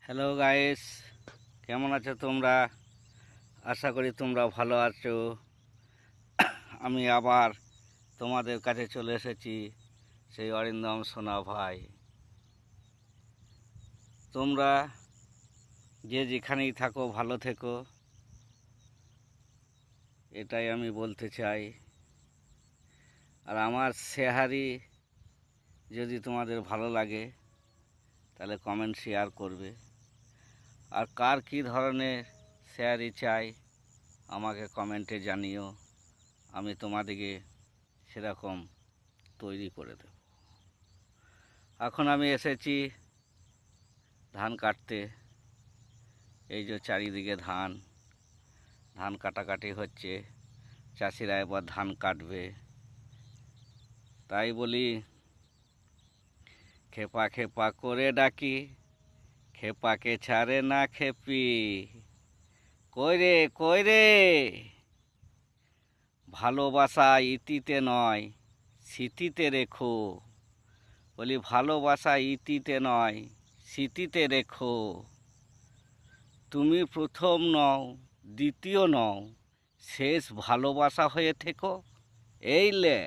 Hello guys, কেমন আছো তোমরা? আশা করি তোমরা ভালো আছো। আমি আবার তোমাদের কাছে চলে এসেছি, সেই অরিন্দম সোনা ভাই। তোমরা যে যেখানেই থাকো ভালো থেকো, এটাই আমি বলতে চাই। আর আমার শেহারি যদি তোমাদের ভালো লাগে তাহলে কমেন্ট শেয়ার করবে। আর কার কী ধরনের শেয়ারি চাই আমাকে কমেন্টে জানিও, আমি তোমাদেরকে সেরকম তৈরি করে দেব। এখন আমি এসেছি ধান কাটতে। এই যে চারিদিকে ধান ধান কাটাকাটি হচ্ছে, চাষিরা এবার ধান কাটবে। তাই বলি, খেপা খেপা করে ডাকি, খেপাকে ছাড়ে না খেপি। কই রে কই রে, ভালোবাসা ইতিতে নয় স্মৃতিতে রেখো। বলি ভালোবাসা ইতিতে নয় স্মৃতিতে রেখো। তুমি প্রথম নও, দ্বিতীয় নও, শেষ ভালোবাসা হয়ে থেকো। এই লে।